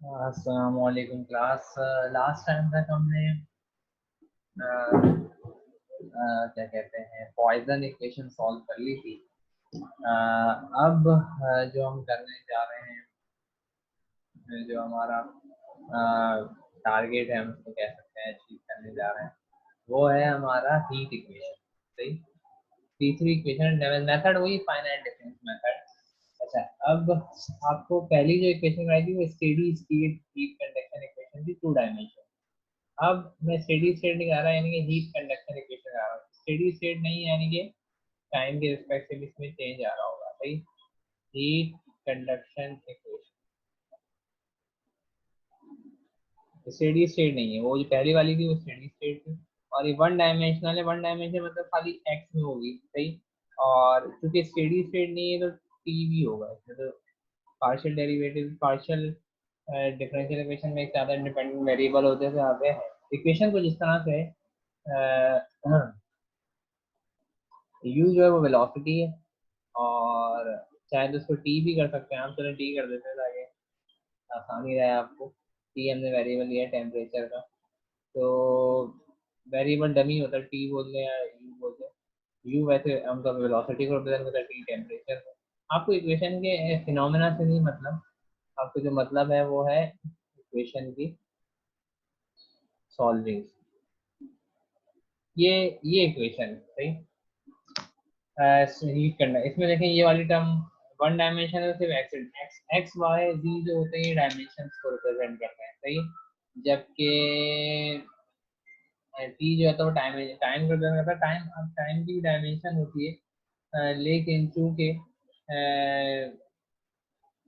अस्सलाम वालेकुम class. Last time तक हमने क्या कहते हैं पॉइजन इक्वेशन सॉल्व कर ली थी। अब जो हम करने जा रहे हैं, जो हमारा टारगेट है हम उसको कह सकते हैं अचीव करने जा रहे हैं, वो है हमारा हीट इक्वेशन। सही। तीसरी इक्वेशन मेथड वही फाइनाइट डिफरेंस मेथड। अच्छा, अब आपको पहली जो इक्वेशन आई थी वो steady state heat conduction equation थी, 2 डायमेंशन। अब मैं स्टेडी स्टेट नहीं आ रहा, यानी कि हीट कंडक्शन इक्वेशन आ रहा हूँ। स्टेडी स्टेट नहीं, यानी कि टाइम के रिस्पेक्ट से भी इसमें चेंज आ रहा होगा। सही। Heat conduction equation steady state नहीं है, वो जो पहली वाली थी वो स्टेडी स्टेट थी। और ये 1 डायमेंशनल है। 1 डायमेंशन मतलब खाली एक्स में होगी। सही। और क्योंकि स्टेडी स्टेट नहीं है तो टी भी होगा इसमें, तो partial derivative, partial differential equation में एक ज़्यादा इंडिपेंडेंट वेरिएबल होते हैं, तो यहाँ पे है इक्वेशन को जिस तरह से यू जो है वो वेलोसिटी है, और चाहे तो उसको टी भी कर सकते हैं हम। चलो टी कर देते हैं ताकि आसानी रहे आपको। टी हमने वेरिएबल लिया है टेम्परेचर का, तो वेरिएबल डमी होता है, टी बोलते हैं या यू बोलते हैं। यू वैसे हम तो वेलोसिटी को रिप्रेजेंट करता है, टी टेम्परेचर को। आपको इक्वेशन के फिनोमेना से नहीं मतलब, आपको जो मतलब है वो है इक्वेशन की सॉल्विंग। ये ये इक्वेशन सही। हीट करना इसमें देखें, ये वाली टर्म 1 डायमेंशन है, सिर्फ एक्स एक्स एक्स वाई जी जो होते हैं ये डायमेंशन को रिप्रेजेंट करते हैं। सही। जबकि टी जो है तो वो टाइम टाइम को रिप्रेजेंट करता है। टाइम, अब टाइम की भी डायमेंशन होती है, लेकिन चूंकि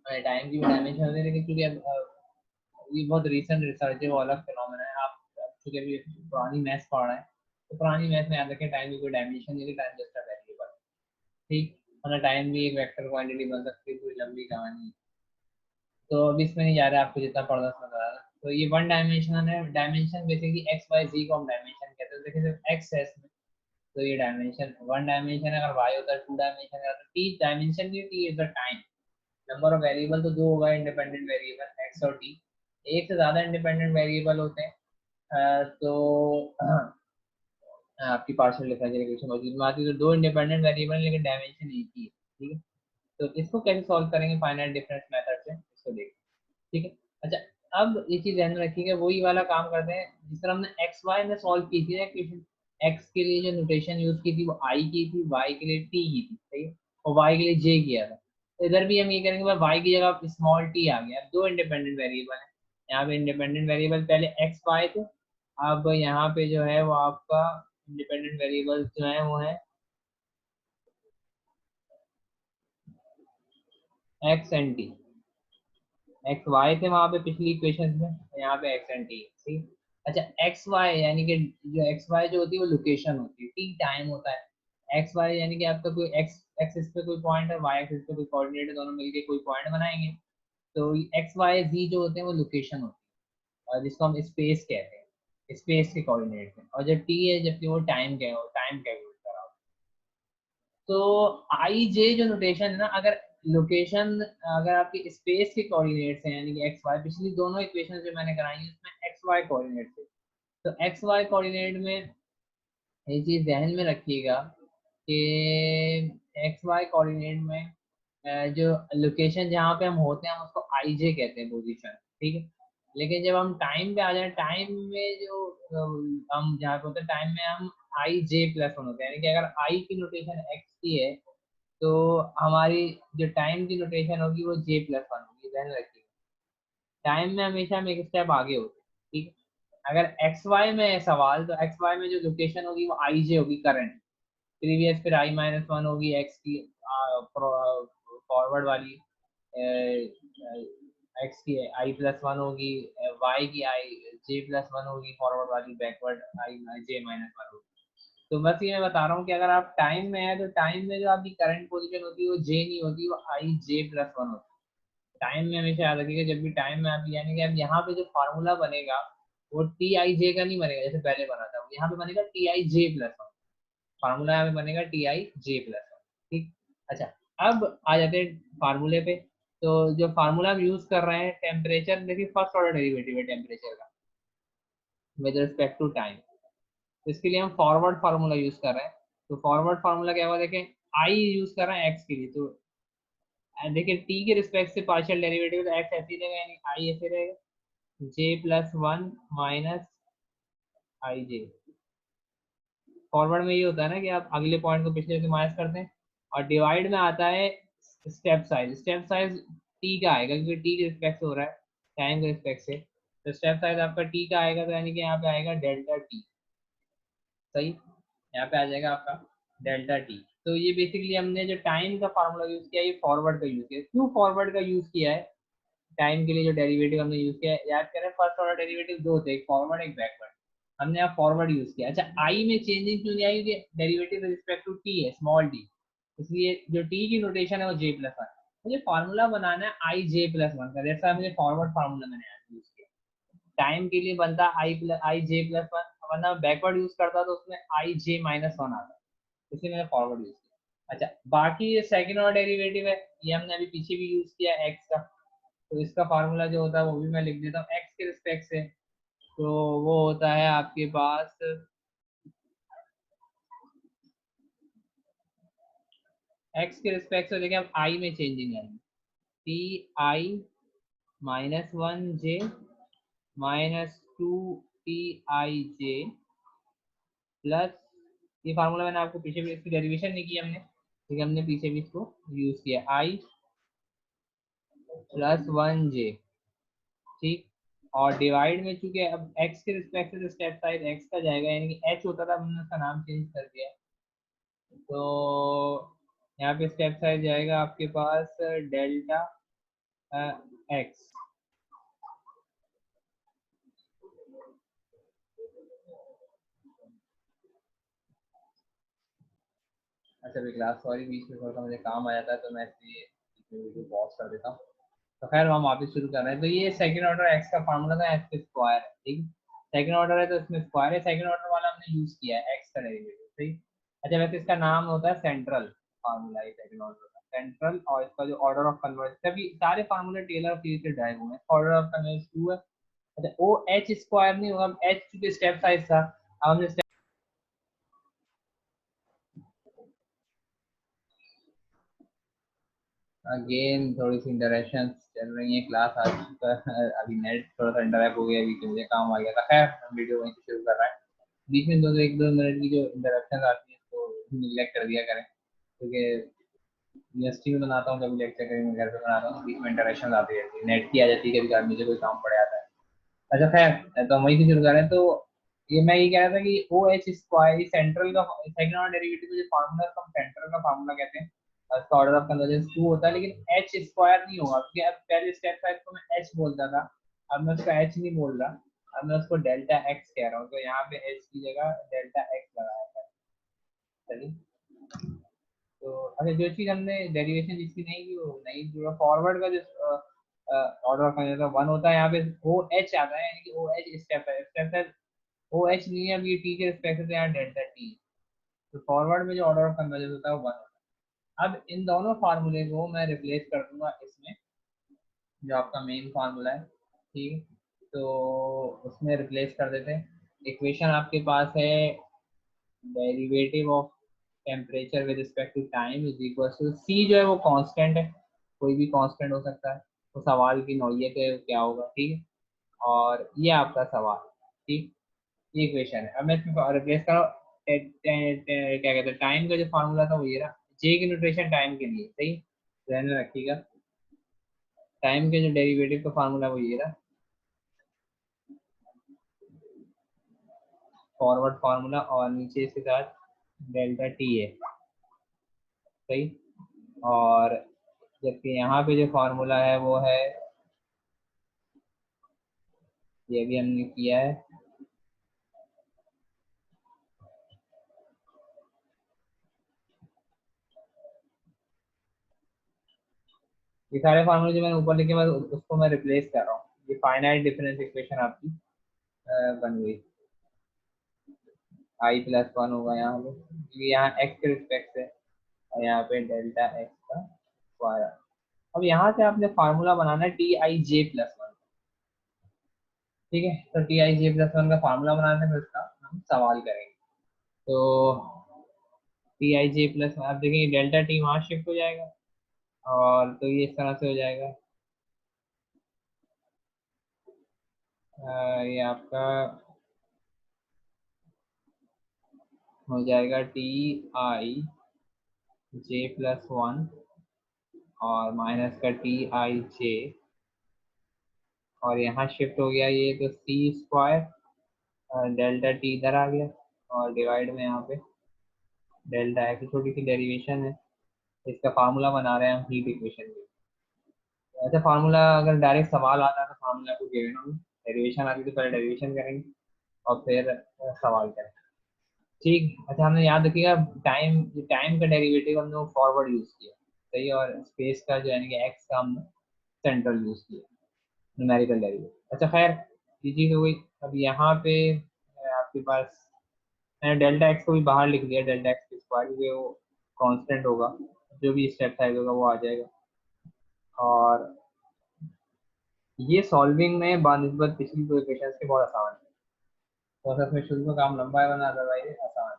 टाइम की भी डायमेंशन होती है, लेकिन चूंकि अब ये बहुत रिसेंट रिसर्च है, वो अलग फिनोमेना है। आप चूंकि अभी पुरानी मैथ्स पढ़ रहे हैं, तो पुरानी मैथ में याद रखें टाइम की कोई डायमेंशन नहीं, टाइम जस्ट अ वेरिएबल। ठीक। मतलब टाइम भी एक वेक्टर क्वांटिटी बन सकती है, कोई लंबी कहानी। तो अभी इसमें नहीं जा रहा है, आपको जितना पढ़ना समझ आ रहा है। तो ये 1 डायमेंशन है। डायमेंशन बेसिकली एक्स वाई जी को हम डायमेंशन कहते हैं। देखिए सिर्फ एक्स है इसमें, तो ये डायमेंशन 1 डायमेंशन है। अगर वाई होता है 2 डायमेंशन है, तो टी डायमेंशन की T is the time. Number of variable तो दो होगा इंडिपेंडेंट वेरिएबल, एक्स और टी। एक से ज्यादा इंडिपेंडेंट वेरिएबल होते हैं तो आपकी पार्शियल डिफरेंशियल इक्वेशन मौजूद में आती है। तो दो इंडिपेंडेंट वेरिएबल लेकिन डायमेंशन एक ही है। ठीक है। तो इसको कैसे सॉल्व करेंगे फाइनाइट डिफरेंस मेथड से, इसको देखिए। ठीक है। अच्छा, अब ये चीज ध्यान में रखिएगा, वही वाला काम करते हैं जिस तरह हमने एक्स वाई में सॉल्व की थी ना इक्वेशन। एक्स के लिए जो नोटेशन यूज की थी वो आई की थी, वाई के लिए टी की थी। सही है। और वाई के लिए जे किया था। तो इधर भी हम ये करेंगे, भाई वाई की जगह स्मॉल टी आ गया। दो इंडिपेंडेंट वेरिएबल है यहाँ पे। इंडिपेंडेंट वेरिएबल पहले एक्स वाई थे, अब यहाँ पे जो है वो आपका इंडिपेंडेंट वेरिएबल जो है वो है x and t. X y थे वहां पे पिछली इक्वेशन में, यहाँ पे एक्स एंड टी। ठीक। अच्छा, एक्स वाई यानी कि जो एक्स वाई जो होती है वो लोकेशन होती है, टी टाइम होता है। एक्स वाई यानी कि आपका कोई एक्स एक्सिस पे कोई पॉइंट है, वाई एक्सिस पे कोई कोऑर्डिनेट है, दोनों मिलके कोई पॉइंट बनाएंगे। तो एक्स वाई जी जो होते हैं वो लोकेशन होती है, और जिसको हम स्पेस कहते हैं, स्पेस के कोऑर्डिनेट हैं। और जब टी है, जबकि वो टाइम क्या है, टाइम कैलकुलेट करा होता है। तो आई जे जो नोटेशन है ना, अगर लोकेशन, अगर आपकी स्पेस के कोऑर्डिनेट्स हैं यानी कि एक्स वाई, पिछली दोनों इक्वेशन जो मैंने कराई है उसमें एक्स वाई कोऑर्डिनेट थे। तो एक्स वाई कोऑर्डिनेट में ये चीज ध्यान में रखिएगा कि एक्स वाई कोऑर्डिनेट में जो लोकेशन जहाँ पे हम होते हैं हम उसको आई जे कहते हैं, पोजीशन। ठीक है। लेकिन जब हम टाइम पे आ जाए, टाइम में जो हम जहाँ पे होते हैं टाइम में हम आई जे प्लस वन होते हैं, यानी कि अगर आई की नोटेशन एक्स की है तो हमारी जो टाइम की नोटेशन होगी वो जे प्लस वन होगी। ध्यान रखिए, टाइम में हमेशा हम एक स्टेप आगे होते हैं। ठीक है। अगर एक्स वाई में है सवाल, तो एक्स वाई में जो लोकेशन होगी वो आई जे होगी, करंट प्रीवियस, फिर आई माइनस वन होगी एक्स की फॉरवर्ड वाली, एक्स की आई प्लस वन होगी, वाई की आई जे प्लस वन होगी, फॉरवर्ड वाली बैकवर्ड आई जे माइनस वन होगी। तो बस ये मैं बता रहा हूँ कि अगर आप टाइम में है तो टाइम में जो आपकी करंट पोजीशन होती है वो जे नहीं होती, वो आई जे प्लस वन होती है। टाइम में हमेशा याद रखिएगा, जब भी टाइम में आप, यानी कि अब यहाँ पे जो फार्मूला बनेगा वो टी आई जे का नहीं बनेगा जैसे पहले बना था, यहाँ पे बनेगा T I J plus one. Formula यहाँ पे बनेगा T I J plus one. ठीक। अच्छा, अब आ जाते हैं फार्मूले पे। तो जो फार्मूला हम यूज कर रहे हैं टेम्परेचर, देखिए फर्स्ट ऑर्डर डेरिवेटिव है टेम्परेचर का विद रिस्पेक्ट टू टाइम, तो इसके लिए हम फॉरवर्ड फार्मूला यूज कर रहे हैं। तो फॉरवर्ड फार्मूला क्या हुआ, देखें आई यूज कर रहे हैं एक्स के लिए, तो देखिए टी के रिस्पेक्ट से पार्शियल डेरिवेटिव, तो एक्स ऐसे ही रहेगा यानी आई ऐसे रहेगा, J+1 माइनस आई जे। फॉरवर्ड में ये होता है ना कि आप अगले पॉइंट को पिछले से माइनस करते हैं, और डिवाइड में आता है step size. Step size T का आएगा क्योंकि टी के रिस्पेक्ट से हो रहा है, टाइम के रिस्पेक्ट से, तो स्टेप साइज आपका टी का आएगा, तो यानी कि यहाँ पे आएगा डेल्टा टी। सही, यहाँ पे आ जाएगा आपका डेल्टा टी। तो ये बेसिकली हमने जो टाइम का फार्मूला यूज किया, ये फॉरवर्ड का यूज किया। क्यों फॉरवर्ड का यूज किया है टाइम के लिए, जो डेरिवेटिव हमने यूज किया है, याद करें फर्स्ट ऑर्डर डेरिवेटिव दो थे, एक फॉरवर्ड एक बैकवर्ड, हमने यहाँ फॉरवर्ड यूज किया। अच्छा आई में चेंजिंग क्यों नहीं आई, क्योंकि डेरिवेटिव रिस्पेक्ट टू टी है, स्मॉल टी, इसलिए जो टी की नोटेशन है वो J+1। मुझे फार्मूला बनाना है I J+1 का, जैसा मुझे फॉरवर्ड फार्मूला मैंने यूज किया। टाइम के लिए बनता I J+1, वरना बैकवर्ड यूज करता तो उसमें I J-1 आता, इसलिए मैंने फॉरवर्ड यूज किया। अच्छा बाकी ये सेकंड ऑर्डर डेरिवेटिव है, ये हमने अभी पीछे भी यूज किया एक्स का, तो इसका फार्मूला जो होता है वो भी मैं लिख देता हूँ एक्स के रिस्पेक्ट से। तो वो होता है आपके पास एक्स के रिस्पेक्ट से, देखिए अब आई में चेंजिंग है, Ti-1j -2Tij प्लस, ये फार्मूला मैंने आपको पीछे भी, इसकी डेरिवेशन नहीं की हमने, ठीक है, हमने पीछे भी इसको यूज किया, I+1j, ठीक। और डिवाइड में चूंकि अब x के रिस्पेक्ट से स्टेप साइज x का जाएगा, यानी कि h होता था, हमने उसका नाम चेंज कर दिया, तो यहाँ पे स्टेप साइज जाएगा आपके पास डेल्टा x। अच्छा भी क्लास, सॉरी बीच में थोड़ा सा मुझे काम आ जाता है, तो मैं इसलिए वीडियो पॉज कर देता हूँ। तो खैर हम वापस शुरू कर रहे हैं। तो ये सेकंड ऑर्डर एक्स का फार्मूला था, एक्स स्क्वायर है, ठीक। सेकंड ऑर्डर है तो इसमें स्क्वायर है, सेकंड ऑर्डर वाला हमने यूज किया है एक्स का डेरिवेटिव, ठीक। अच्छा वैसे इसका नाम होता है सेंट्रल फार्मूला, ये सेकंड ऑर्डर का सेंट्रल, और इसका जो ऑर्डर ऑफ कन्वर्जन, सभी सारे फार्मूले टेलर सीरीज से ड्राइव हुए हैं, ऑर्डर ऑफ कन्वर्जन 2 है। अच्छा ओ एच स्क्वायर नहीं होगा, एच चूंकि स्टेप साइज था, अब हमने अगेन थोड़ी सी इंटरेक्शन चल रही है, क्लास आज अभी नेट थोड़ा सा इंटरप्ट हो गया, अभी मुझे काम आ गया था। खैर हम वीडियो वहीं से शुरू कर रहे हैं, बीच में दो एक दो मिनट की जो इंटरप्शन आती है तो निगलेक्ट कर दिया करें, क्योंकि यूनिवर्सिटी में बनाता हूँ, कभी लेक्चर कभी मैं घर पे बनाता हूँ, बीच में इंटरेक्शन आती रहती है, नेट की आ जाती है, कभी कभी मुझे कोई काम पड़ जाता है। अच्छा खैर तो हम वहीं से शुरू कर रहे हैं। तो ये मैं ये कह रहा था कि ओ एच स्क्वायर सेंट्रल का सेकंड ऑर्डर डेरिवेटिव जो फार्मूला हम सेंट्रल का फार्मूला कहते हैं, उसका ऑर्डर ऑफ कन्वर्जेंस 2 होता है, लेकिन एच स्क्वायर नहीं होगा, क्योंकि अब पहले स्टेप साइज को मैं एच बोलता था, अब मैं उसको एच नहीं बोल रहा, अब मैं उसको डेल्टा एक्स कह रहा हूँ, तो यहाँ पे एच की जगह डेल्टा एक्स लगाया है। चलिए, तो अच्छा जो चीज हमने डेरिवेशन जिसकी नहीं की वो नहीं जुड़ा, फॉरवर्ड का जो ऑर्डर ऑफ कन्वर्जेंस 1 होता है, यहाँ पे ओ एच आता है, यानी कि ओ एच स्टेप है, स्टेप है ओ एच नहीं है, अब ये टी के रिस्पेक्ट से यहाँ डेल्टा टी, तो फॉरवर्ड में जो ऑर्डर ऑफ कन्वर्जेंस होता है वो 1 होता है। अब इन दोनों फार्मूले को मैं रिप्लेस कर दूंगा इसमें, जो आपका मेन फार्मूला है, ठीक है, तो उसमें रिप्लेस कर देते हैं। इक्वेशन आपके पास है derivative of temperature with respect to time is equal to c, जो है वो कांस्टेंट है, कोई भी कांस्टेंट हो सकता है, तो सवाल की नौइयत है क्या होगा, ठीक है, और ये आपका सवाल, ठीक, ये इक्वेशन है। अब मैं इसमें रिप्लेस करो, क्या कहते हैं टाइम का जो फार्मूला था वो ये रहा, जे की नोटेशन टाइम के लिए, सही ध्यान में रखिएगा, टाइम के जो डेरिवेटिव का फार्मूला वो ये रहा, फॉरवर्ड फार्मूला, और नीचे इसके साथ डेल्टा टी है, सही। और जबकि यहाँ पे जो फार्मूला है वो है, ये भी हमने किया है, ये सारे फार्मूले जो मैंने ऊपर लिखे मैं उसको मैं रिप्लेस कर रहा हूँ, ये फाइनाइट डिफरेंस इक्वेशन आपकी बन गई, I+1 होगा यहाँ पे, क्योंकि यहाँ एक्स के रिस्पेक्ट से, और यहाँ पे डेल्टा एक्स का स्क्वायर, अब यहाँ से आपने फार्मूला बनाना है T I J plus one. ठीक है, तो T I J plus one का फार्मूला बनाने से फिर उसका हम सवाल करेंगे। तो टी आई जे प्लस आप देखेंगे डेल्टा टी वहाँ शिफ्ट हो जाएगा, और तो ये इस तरह से हो जाएगा। ये आपका हो जाएगा T I J plus one और माइनस का टी आई जे, और यहाँ शिफ्ट हो गया ये, तो सी स्क्वायर डेल्टा टी इधर आ गया, और डिवाइड में यहाँ पे डेल्टा एक्स, छोटी सी डेरिवेशन है, इसका फार्मूला बना रहे हैं हम हीट इक्वेशन के। ऐसे फार्मूला अगर डायरेक्ट सवाल आता है तो फार्मूला को गिवन होंगे, डेरिवेशन आती है तो पहले डेरिवेशन करेंगे और फिर सवाल करेंगे। ठीक, अच्छा हमने याद रखिएगा टाइम, टाइम का डेरिवेटिव हमने फॉरवर्ड यूज किया, सही, और स्पेस का जो यानी कि एक्स का हमने सेंट्रल यूज किया, न्यूमेरिकल डेरिवेटिव। अच्छा खैर, ये चीज़ हो गई। अब यहाँ पे आपके पास मैंने डेल्टा एक्स को भी बाहर लिख दिया, डेल्टा एक्स के स्क्वायर, क्योंकि वो कांस्टेंट होगा, जो भी स्टेप साइज होगा वो आ जाएगा। और ये सॉल्विंग में बानिस्बत पिछली दो इक्वेशंस के बहुत आसान है, प्रोसेस में शुरू में काम लंबा है, बना अदरवाइज आसान है।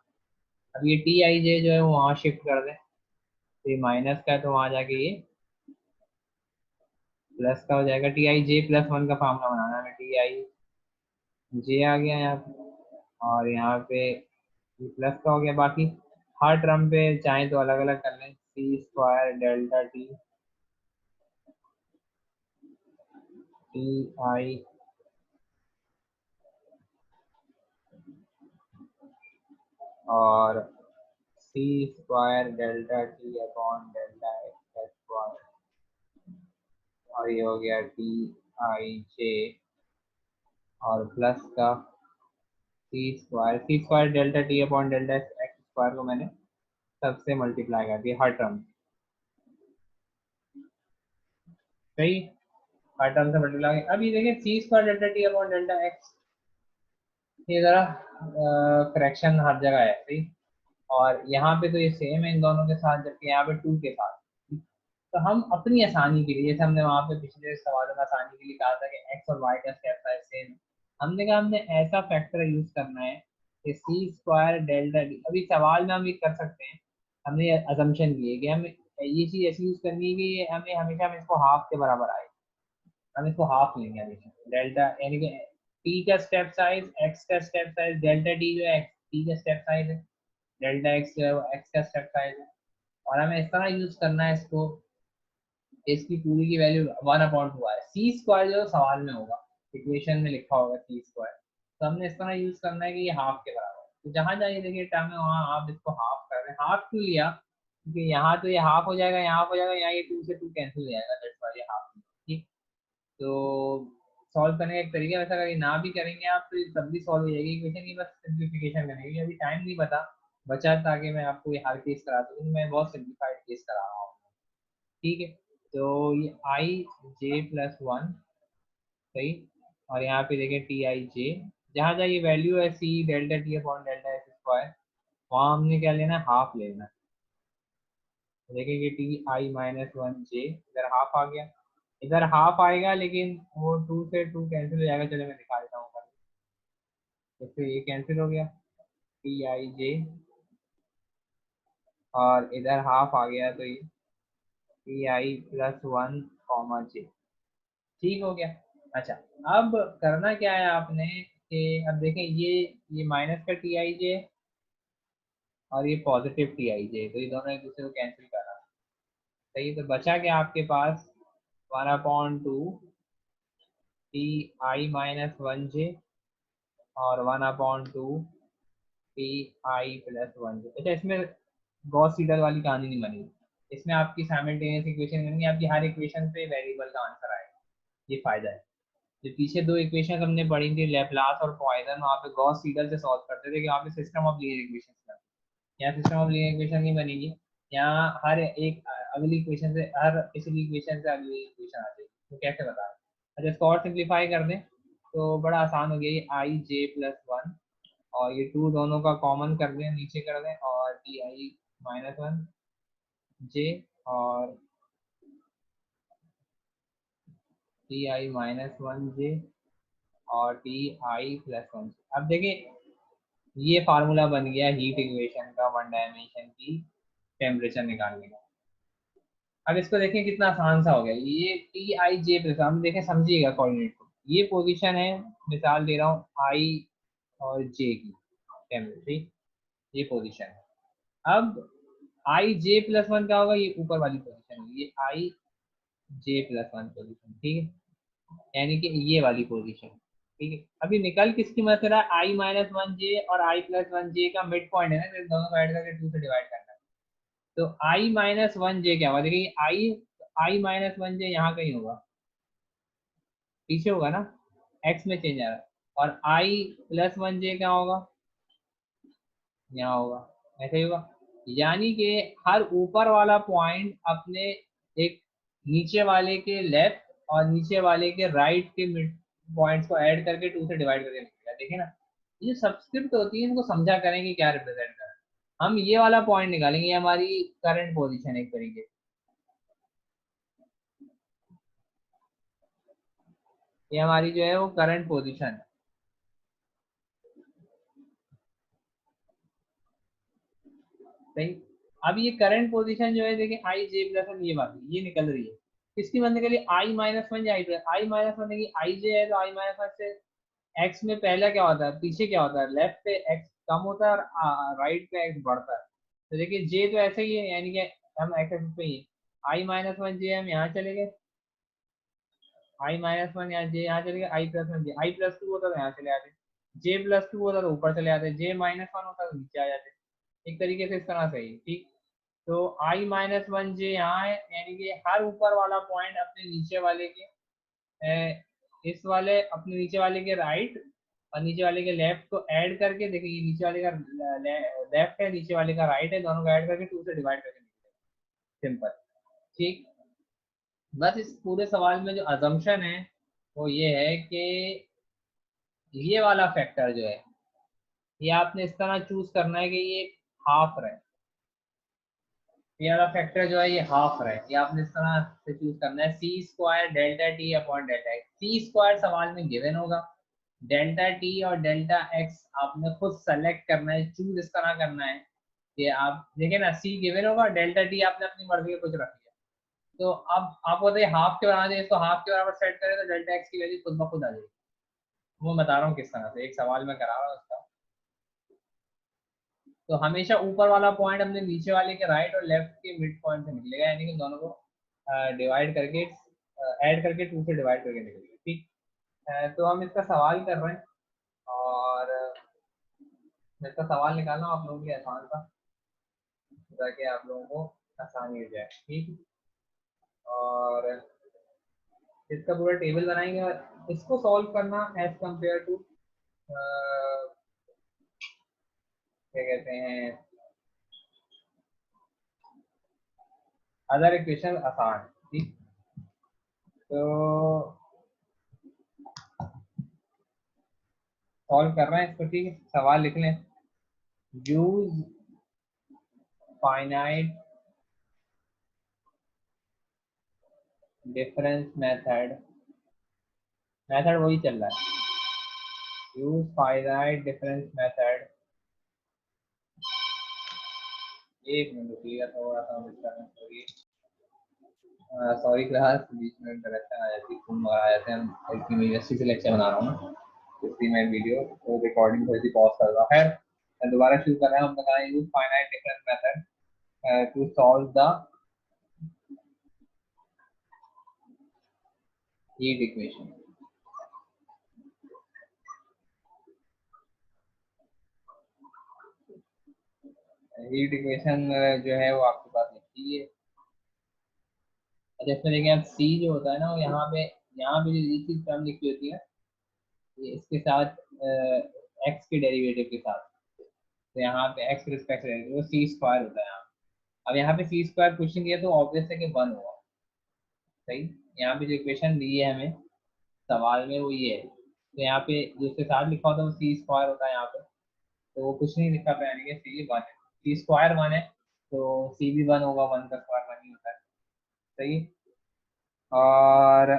अब ये टी आई जे जो है वो वहाँ शिफ्ट कर दें, तो ये माइनस का है तो वहाँ जाके ये प्लस का हो जाएगा। T I J plus one का फार्मूला बनाना है, टी आई जे आ गया यहाँ पे, और यहाँ पे ये प्लस का हो गया। बाकी हर टर्म पे चाहे तो अलग अलग कर लें, c square delta t t i और c square delta t upon delta x square, और ये हो गया टी आई जे, और प्लस का c square delta t upon delta x square को मैंने सबसे मल्टीप्लाई कर दिया हर टर्म, सही, हर टर्म से मल्टीप्लाई। अब ये देखिए c square delta t upon delta x, ये जरा करेक्शन हर जगह है, सही, और यहाँ पे तो ये सेम है इन दोनों के साथ, जबकि यहाँ पे टू के साथ। तो हम अपनी आसानी के लिए, जैसे हमने वहाँ पे पिछले सवालों में आसानी के लिए कहा था कि एक्स और वाई का स्टेप साइज सेम है, हमने कहा हमने ऐसा फैक्टर यूज करना है कि सी स्क्वायर डेल्टा डी, अभी सवाल में हम ये कर सकते हैं, हमने अजम्पशन की है कि हम ये चीज ऐसी यूज करनी है कि हमें हमेशा हम इसको हाफ के बराबर आए, हम इसको हाफ लेंगे हमेशा, डेल्टा यानी कि टी का स्टेप साइज एक्स का स्टेप साइज, डेल्टा टी जो है टी का स्टेप साइज है, डेल्टा एक्स जो है वो एक्स का स्टेप साइज है, और हमें इस तरह यूज करना है इसको, इसकी पूरी की वैल्यू वन अपॉइंट टू है, सी स्क्वायर जो सवाल में होगा, इक्वेशन में लिखा होगा सी स्क्वायर, तो हमने इस तरह यूज करना है कि ये हाफ के बराबर है। तो जहां जहाँ ये देखिए टर्म है वहाँ आप इसको हाफ कर रहे हैं, हाफ क्यों लिया, क्योंकि यहाँ तो ये हाफ हो जाएगा, यहाँ हाफ हो जाएगा, यहाँ ये टू से टू कैंसिल हो जाएगा, दैट्स व्हाई ये हाफ। ठीक, तो सॉल्व करने का एक तरीका, वैसा अगर ये ना भी करेंगे आप तो ये तब भी सॉल्व हो जाएगी इक्वेशन की, बस सिंप्लीफिकेशन करने की, अभी टाइम नहीं बचा ताकि मैं आपको ये हर केस करा दूँ, मैं बहुत सिंप्लीफाइड केस करा रहा हूँ। ठीक है, तो ये आई जे प्लस वन, सही, और यहाँ पे देखें टी आई जे, जहाँ जहाँ ये वैल्यू है c delta t upon delta x square, वहाँ हमने क्या लेना है, हाफ लेना है। तो देखेंगे टी आई माइनस वन जे, इधर हाफ आ गया, इधर हाफ आएगा लेकिन वो टू से टू कैंसिल हो जाएगा, चलो मैं दिखा देता हूँ, तो फिर ये कैंसिल हो गया, टी आई जे, और इधर हाफ आ गया तो ये t i plus one comma j, ठीक हो गया। अच्छा, अब करना क्या है आपने कि अब देखें ये माइनस का टी आई जे और ये पॉजिटिव टी आई जे, तो ये दोनों एक दूसरे को कैंसिल कर रहा है, सही, तो बचा क्या आपके पास, one upon two t i minus one j और one upon two t i plus one j. अच्छा, इसमें गॉस सीडल वाली कहानी नहीं बनी, इसमें आपकी साइमल्टेनियस इक्वेशन बनेंगी, आपकी हर इक्वेशन पे वेरिएबल का आंसर आएगा, ये फायदा है। जो पीछे दो इक्वेशन हमने पढ़ी थी लेप्लास और पॉइसन, वहाँ पे गॉस सीडल से सॉल्व करते थे कि वहाँ पे सिस्टम ऑफ लीनियर इक्वेशन था, यहाँ सिस्टम ऑफ लीनियर इक्वेशन नहीं बनेगी, यहाँ हर एक अगली इक्वेशन से, हर पिछली इक्वेशन से अगली इक्वेशन आ जाएगी, तो कैसे बता रहे। अच्छा, इसको और सिंप्लीफाई कर दें तो बड़ा आसान हो गया, ये आई जे प्लस वन और ये टू दोनों का कॉमन कर दें, नीचे कर दें, और T i minus one j, और T i minus one j और टी आई प्लस वन। अब देखिए ये फार्मूला बन गया हीट इक्वेशन का, वन डायमेंशन की टेम्परेचर निकालने का। अब इसको देखें कितना आसान सा हो गया। ये टी आई जे प्लस, हम देखें समझिएगा कोऑर्डिनेट को, ये पोजीशन है, मिसाल दे रहा हूँ आई और जे की टेम्परेचर, ये पोजीशन है। अब आई जे प्लस वन क्या होगा, ये ऊपर वाली पोजीशन है, ये आई जे प्लस वन पोजीशन, ठीक है, यानी कि ये वाली पोजीशन, ठीक है। अभी निकल किसकी मदद से रहा है, आई माइनस वन जे और आई प्लस वन जे का मिड पॉइंट है ना, तो दोनों को ऐड करके टू से डिवाइड करना है। तो आई माइनस वन जे क्या होगा, देखिए आई माइनस वन जे यहाँ कहीं होगा, पीछे होगा ना, एक्स में चेंज आ रहा है। और आई प्लस वन जे क्या होगा, यहाँ होगा, ऐसे ही होगा। यानी कि हर ऊपर वाला पॉइंट अपने एक नीचे वाले के लेफ्ट और नीचे वाले के राइट के मिड पॉइंट्स को ऐड करके टू से डिवाइड करके निकलेगा। देखिए ना, ये सब्स्क्रिप्ट होती है, इनको समझा करें कि क्या रिप्रेजेंट कर रहा है। हम ये वाला पॉइंट निकालेंगे, ये हमारी करंट पोजीशन एक तरीके से, ये हमारी जो है वो करंट पोजीशन है, सही। अब ये करंट पोजीशन जो है, देखिए आई जे प्लस वन, ये बात ये निकल रही है, किसकी बनने के लिए, आई माइनस वन या आई प्लस, आई माइनस वन देखिए आई जे है, तो आई माइनस वन से एक्स में पहला क्या होता है, पीछे क्या होता है, लेफ्ट पे एक्स कम होता है और राइट पे एक्स बढ़ता है। तो देखिए जे तो ऐसे ही है, यानी कि हम एक्स एक्सिस पे ही है। आई माइनस वन जे हम यहाँ चले गए, आई माइनस वन यहाँ जे यहाँ चले गए, आई प्लस वन जे, आई प्लस टू होता तो यहाँ चले आते, जे प्लस टू होता तो ऊपर चले आते, जे माइनस वन होता तो नीचे आ जाते। एक तरीके से इस तरह से ही, ठीक। तो आई माइनस वन जे यहाँ है, यानी कि हर ऊपर वाला पॉइंट अपने नीचे वाले के इस वाले अपने नीचे वाले के राइट और नीचे वाले के लेफ्ट को ऐड करके, देखिए ये नीचे वाले का लेफ्ट है, नीचे वाले का राइट है, दोनों को ऐड करके टू से डिवाइड करके निकलेगा, सिंपल, ठीक। बस इस पूरे सवाल में जो अजम्पशन है वो ये है कि ये वाला फैक्टर जो है, ये आपने इस तरह चूज करना है कि ये हाफ रहे, ये वाला फैक्टर जो है ये हाफ रहे, ये आपने इस तरह से चूज करना है, c square delta t upon delta x. C square सवाल में गिवन होगा, डेल्टा टी और डेल्टा एक्स आपने खुद सेलेक्ट करना है, चूज इस तरह करना है कि आप देखें ना, सी गिवन होगा, डेल्टा टी आपने अपनी मर्जी का कुछ रख लिया, तो अब आपको बताइए हाफ के बराबर, इसको हाफ के बराबर सेट करें तो डेल्टा एक्स की वैल्यू खुद ब खुद आ जाएगी। वो बता रहा हूँ किस तरह से, एक सवाल में करा रहा हूँ उसका। तो हमेशा ऊपर वाला पॉइंट अपने नीचे वाले के राइट और लेफ्ट के मिड पॉइंट से निकलेगा, यानी कि दोनों को डिवाइड करके ऐड करके टू से डिवाइड करके निकलेगा, ठीक। तो हम इसका सवाल कर रहे हैं, और इसका सवाल निकालना आप लोगों के लिए आसान था, ताकि आप लोगों को आसानी हो जाए, ठीक। और इसका पूरा टेबल बनाएंगे और इसको सॉल्व करना एज कंपेयर टू क्या कहते हैं, अदर इक्वेशन आसान, ठीक। तो सॉल्व कर रहे हैं इसको, ठीक है, सवाल लिख लें। Use finite difference method, method वही चल रहा है, यूज फाइनाइट डिफरेंस मेथड। एक मिनट रुकिएगा, थोड़ा सा सॉरी, सॉरी क्लास, बीच में इंटरप्शन आ जाती है, फोन वगैरह आ जाते हैं, हम एक यूनिवर्सिटी से लेक्चर बना रहा हूँ ना, 50 मिनट वीडियो, तो रिकॉर्डिंग थोड़ी सी पॉज कर रहा हूँ। खैर मैं दोबारा शुरू कर रहा हूँ, हम बता रहे हैं use finite difference method to solve the heat equation. Heat equation जो है वो आपके पास लिखी है। अच्छा इसमें देखिए, अब सी जो होता है ना, वो यहाँ पे जो ये चीज टर्म लिखी होती है, ये इसके साथ एक्स के डेरिवेटिव के साथ, तो यहाँ पे एक्स रिस्पेक्ट वो सी स्क्वायर होता है यहाँ। अब यहाँ पे सी स्क्वायर क्वेश्चन दिया तो ऑब्वियस है कि वन होगा, सही। यहाँ पे जो इक्वेशन दी है हमें सवाल में वो ये है, तो यहाँ पे जो उसके साथ लिखा होता है वो सी स्क्वायर होता है यहाँ पे, तो वो कुछ नहीं लिखा था, यानी कि सी वन है, सी स्क्वायर वन है, तो सी भी वन होगा, वन का स्क्वायर वन ही होता है, सही। और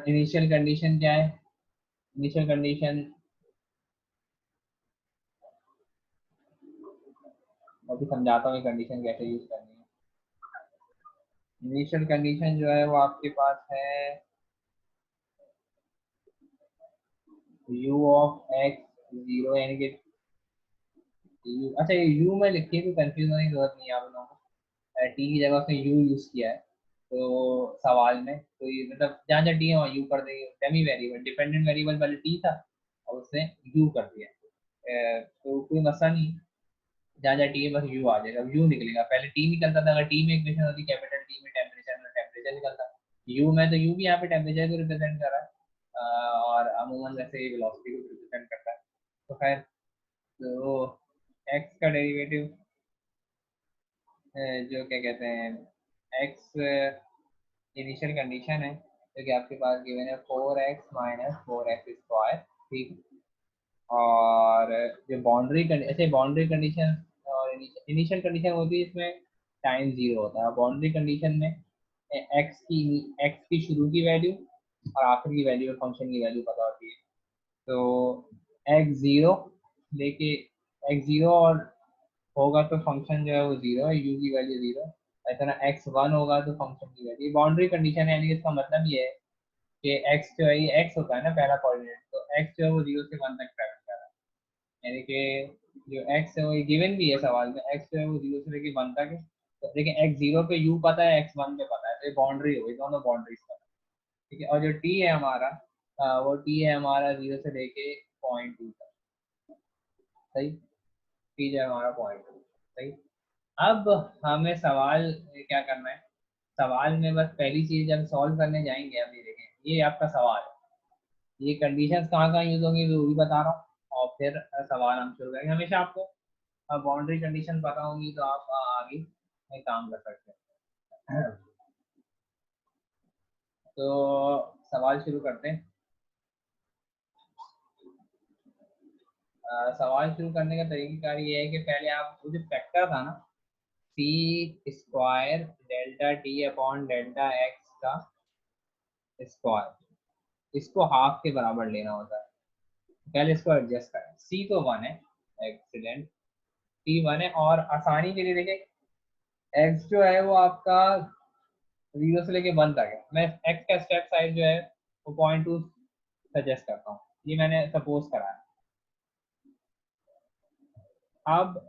इनिशियल कंडीशन क्या है? इनिशियल कंडीशन अभी समझाता हूँ, कंडीशन कैसे यूज करनी है। इनिशियल कंडीशन जो है वो आपके पास है u ऑफ x जीरो, यानी कि अच्छा ये u में लिखिए, तो कंफ्यूज होने की जरूरत नहीं है आप लोगों को। टी की जगह उसने u यूज किया है तो सवाल में, तो ये मतलब जहाँ जहाँ टी है वहाँ u कर देंगे। सेमी वेरिएबल डिपेंडेंट वेरिएबल पहले टी था और उसने u कर दिया। तो कोई मसला नहीं, जहाँ जहाँ टी है बस u आ जाएगा। अब u निकलेगा, पहले टी निकलता था, अगर टी में इक्वेशन होती कैपिटल टी में टेम्परेचर निकलता। u में तो u भी यहाँ पे टेम्परेचर को रिप्रेजेंट कर रहा है, और अमूमन वैसे वेलोसिटी को रिप्रेजेंट करता है। तो खैर, तो x का डेरिवेटिव जो क्या कहते हैं, x इनिशियल कंडीशन है जो कि आपके पास गिवन है 4x माइनस 4x स्क्वायर, ठीक। और जो बाउंड्री ऐसे बाउंड्री कंडीशन और इनिशियल कंडीशन होती है इसमें टाइम जीरो होता है। बाउंड्री कंडीशन में एक्स की शुरू की वैल्यू और आखिर की वैल्यू, फंक्शन की वैल्यू पता होती है। तो एक्स जीरो लेके, एक्स जीरो और होगा तो फंक्शन जो है वो जीरो है, यू की वैल्यू जीरो। ऐसा ना एक्स वन होगा तो फंक्शन की वैल्यू, बाउंड्री कंडीशन है, यानी कि इसका मतलब ये है कि एक्स जो है, ये एक्स होता है ना पहला कोऑर्डिनेट, तो एक्स जो है वो जीरो से वन तक ट्रैवल कर रहा है। यानी कि जो एक्स है वो गिवन भी है सवाल में, एक्स जो है वो जीरो से लेके वन तक है। तो लेकिन एक्स जीरो पे यू पता है, एक्स वन पे पता है, तो ये बाउंड्री हो गई, दोनों बाउंड्रीज पता है, ठीक है। और जो टी है हमारा, वो टी है हमारा जीरो से लेके पॉइंट टू तक, सही। टी जो है हमारा पॉइंट टू, सही। अब हमें सवाल क्या करना है, सवाल में बस पहली चीज जब सॉल्व करने जाएंगे, अभी देखें ये आपका सवाल है, ये कंडीशंस कहाँ कहाँ यूज होंगी वो भी बता रहा हूँ, और फिर सवाल हम शुरू करेंगे। हमेशा आपको बाउंड्री कंडीशन पता होंगी तो आप आगे में काम कर सकते हैं। तो सवाल शुरू करते हैं। सवाल शुरू करने का तरीका ये है कि पहले आप वो जो फैक्टर था ना, c square delta t upon delta x का स्क्वायर, इसको हाफ के बराबर लेना होता है। पहले इसको एडजस्ट करें, सी तो वन है, एक्सीलेंट, टी वन है, और आसानी के लिए देखें एक्स जो है वो आपका जीरो से लेके वन तक है। मैं एक्स का स्टेप साइज जो है वो पॉइंट टू सजेस्ट करता हूँ, ये मैंने सपोज करा है। अब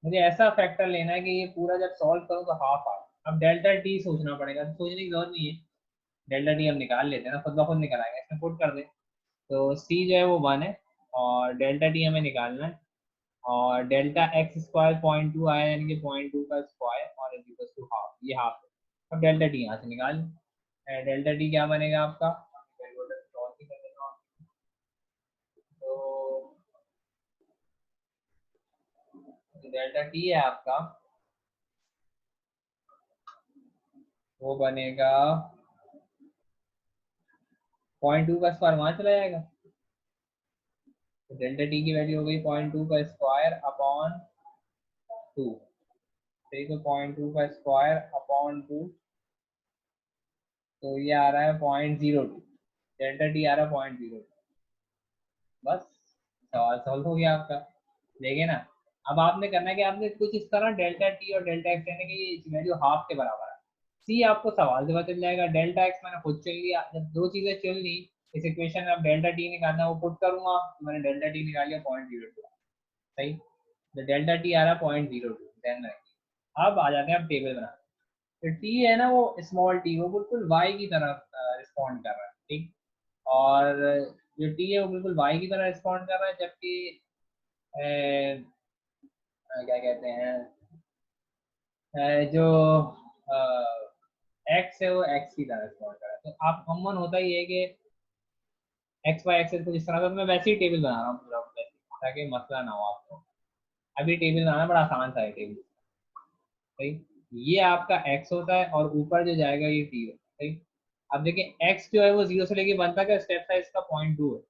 मुझे ऐसा फैक्टर लेना है कि ये पूरा जब सॉल्व करूँ तो हाफ आए। अब डेल्टा टी सोचना पड़ेगा, तो सोचने की जरूरत नहीं है, डेल्टा टी हम निकाल लेते हैं ना, खुद ब खुद निकल आएगा, इसमें पुट कर दे। तो सी जो है वो वन है, और डेल्टा टी हमें निकालना है, और delta x square point two आया, यानी कि पॉइंट टू का स्क्वायर और इक्वल टू हाफ, ये हाफ है। अब डेल्टा टी यहाँ से निकाल, डेल्टा टी क्या बनेगा आपका, तो डेल्टा टी है आपका, वो बनेगा पॉइंट टू का स्क्वायर वहां चला जाएगा, तो डेल्टा टी की वैल्यू हो गई पॉइंट टू का स्क्वायर अपॉन टू, ठीक है, पॉइंट टू का स्क्वायर अपॉन टू, तो ये आ रहा है point zero two, delta t आ रहा है पॉइंट जीरो टू। बस सवाल सॉल्व हो गया आपका, देखिए ना। अब आपने करना है कि आपने कुछ इस तरह डेल्टा टी और डेल्टा एक्स कहने की ये वैल्यू हाफ के बराबर है। सी आपको सवाल से पता चल जाएगा, डेल्टा एक्स मैंने खुद चुन लिया, जब दो चीजें चुन ली इस इक्वेशन में, अब डेल्टा टी निकालना वो पुट करूंगा, तो मैंने डेल्टा टी निकाल लिया पॉइंट जीरो टू, सही। तो डेल्टा टी आ रहा है पॉइंट जीरो टू, ध्यान रखिए। अब आ जाते हैं, अब टेबल बना, तो टी है ना वो स्मॉल टी, वो बिल्कुल वाई की तरह रिस्पॉन्ड कर रहा है, ठीक। और जो टी है वो बिल्कुल वाई की तरह रिस्पॉन्ड कर रहा है, जबकि क्या कहते हैं, जो एक्स है वो एक्स की तरह रिस्पॉन्ड कर रहा है। तो आप कॉमन होता ही है कि एक्स वाई एक्सेस कुछ इस तरह का, तो मैं वैसे ही टेबल बना रहा हूँ पूरा वैसे, ताकि मसला ना हो आपको। अभी टेबल बनाना बड़ा आसान सा है टेबल, सही। ये आपका एक्स होता है और ऊपर जो जाएगा ये टी होता है, सही। अब देखिए एक्स जो है वो जीरो से लेके वन तक है, स्टेप साइज का पॉइंट टू है,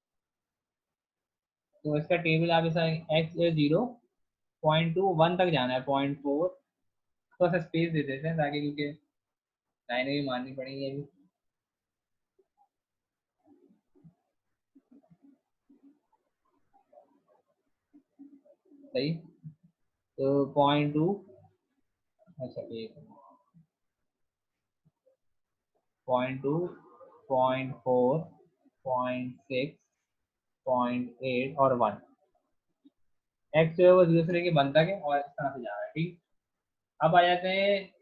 तो इसका टेबल आप ऐसा, x zero, point two one तक जाना है पॉइंट फोर, थोड़ा सा स्पेस दे देते हैं ताकि, क्योंकि लाइनें भी माननी पड़ेंगी अभी। सही। तो 0.2, अच्छा एक 0.2, 0.4, 0.6, 0.8 और 1। एक्स जो है वो 0 से लेके 1 तक है और इस तरह से जा रहा है, ठीक। अब आ जाते हैं,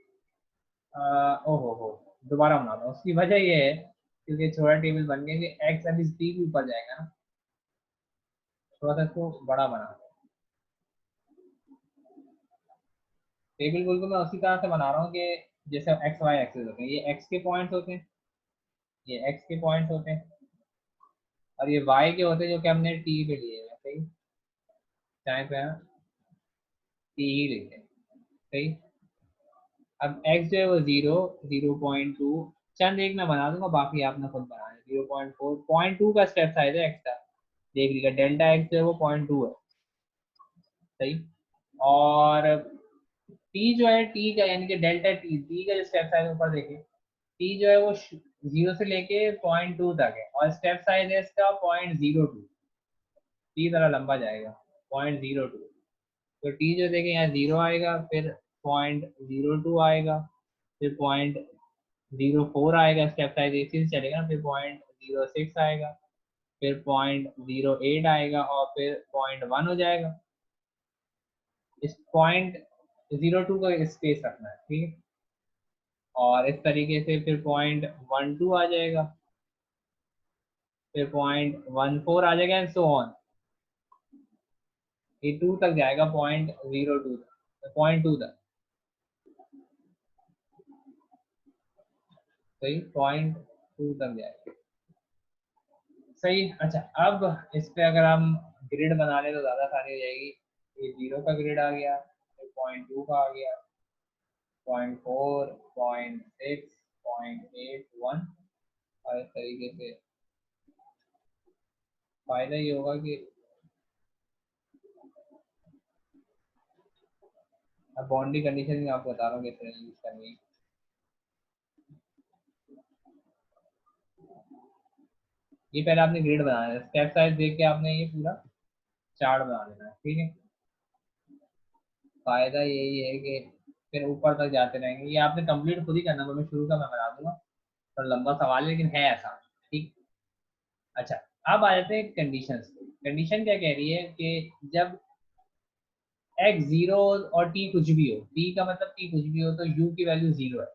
ओहो हो, दोबारा बना दो। उसकी वजह ये है क्योंकि छोटा टेबल बन गया कि एक्स अभी 3 के ऊपर जाएगा ना, थोड़ा सा इसको बड़ा बना दो। टेबल बिल्कुल मैं उसी तरह से बना रहा हूँ कि जैसे एक्स वाई एक्सेस होते हैं, ये एक्स के पॉइंट्स होते हैं, ये एक्स के पॉइंट्स होते हैं, और ये वाई के होते हैं जो कि हमने टी पे लिए हुए हैं, सही। चाहे पे टी ही लेते हैं, सही। अब एक्स जो है वो 0, 0.2, चंद एक मैं बना दूंगा, बाकी आपने खुद बनाना है। 0.4, 0.2 का स्टेप साइज है एक्स का, देख लीजिएगा। डेल्टा एक्स जो है वो 0.2 है, सही। और टी जो है, टी का यानी कि डेल्टा टी, टी का जो स्टेप साइज ऊपर देखिए, टी जो है वो 0 से लेके 0.2 तक है, और स्टेप साइज है इसका 0.02। टी जरा लंबा जाएगा, 0.02। तो टी जो देखें यहाँ 0 आएगा, फिर 0.02 आएगा, फिर 0.04 आएगा, स्टेप साइज इसी से चलेगा, फिर 0.06 आएगा, फिर 0.08 आएगा, और फिर 0.1 हो जाएगा। इस 0.02 का स्पेस रखना है, ठीक है। और इस तरीके से फिर 0.12 आ जाएगा, फिर 0.14 आ जाएगा, एंड सो ऑन। ये 2 तक जाएगा, 0.02 तक, 0.2 तक, सही। 0.2 तक जाएगा, सही। अच्छा, अब इस पे अगर हम ग्रिड बना ले तो ज़्यादा आसानी हो जाएगी। ये 0 का ग्रिड आ गया, फिर 0.2 का आ गया, 0.4, 0.6, 0.8, 1। और इस तरीके से फायदा ये होगा कि अब बाउंड्री कंडीशन भी आपको बता रहा हूँ कैसे यूज करनी है। ये पहले आपने ग्रिड बनाना है, स्टेप साइज देख के आपने ये पूरा चार्ट बना देना है, ठीक है। फायदा यही है कि फिर ऊपर तक जाते रहेंगे। ये आपने कंप्लीट खुद ही करना, मैं शुरू का मैं बना दूंगा, तो लंबा सवाल है लेकिन है ऐसा, ठीक। अच्छा, अब आ जाते हैं कंडीशंस। कंडीशन क्या कह रही है कि जब एक्स 0 और टी कुछ भी हो, टी का मतलब टी कुछ भी हो, तो यू की वैल्यू 0 है।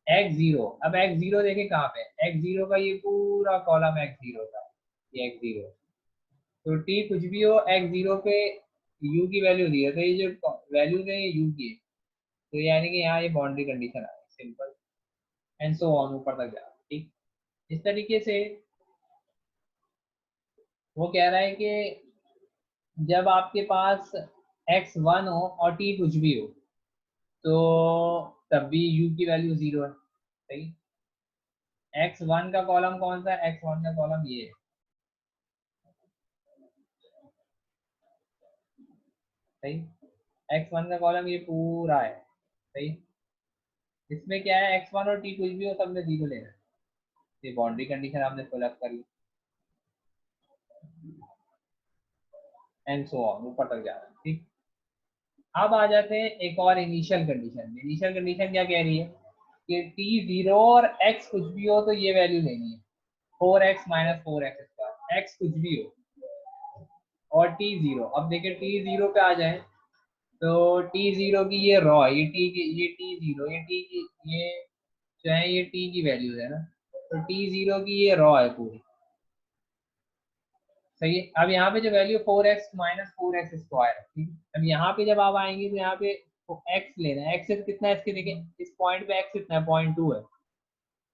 एक्स 0, अब एक्स 0 देखे कहाँ पे, एक्स 0 का ये पूरा कॉलम एक्स 0 का, ये एक्स 0। तो टी कुछ भी हो, एक्स 0 पे यू की वैल्यू दी है, तो ये जो वैल्यूज है ये यू की है। तो यानी कि यहाँ ये बाउंड्री कंडीशन आ गई, सिंपल। एंड सो ऑन, ऊपर तक जा, ठीक। इस तरीके से वो कह रहा है कि जब आपके पास x1 हो और t कुछ भी हो, तो तब भी u की वैल्यू 0 है, सही। x1 का कॉलम कौन सा है, x1 का कॉलम ये है, सही। x1 का कॉलम ये पूरा है, सही। इसमें क्या है, x1 और t कुछ भी हो, सब में 0 लेना है। ये बाउंड्री कंडीशन आपने फिल अप करी, एंड सो ऑन, ऊपर तक जा रहा है, ठीक। अब आ जाते हैं एक और इनिशियल कंडीशन। इनिशियल कंडीशन क्या कह रही है कि टी 0 और x कुछ भी हो तो ये वैल्यू लेनी है, 4x minus 4x square, x कुछ भी हो और टी 0। अब देखिए टी 0 पे आ जाए, तो टी 0 की ये रॉ, ये टी की, ये टी 0, ये टी की, ये जो है ये टी की वैल्यूज है ना, तो टी 0 की ये रॉ है पूरी, सही है। अब यहाँ पे जो value 4x minus 4x square है, ठीक है। अब यहाँ पे जब आप आएंगे तो यहाँ पे x लेना है, x कितना है इसके, देखिए इस पॉइंट पे x कितना है, 0.2 है।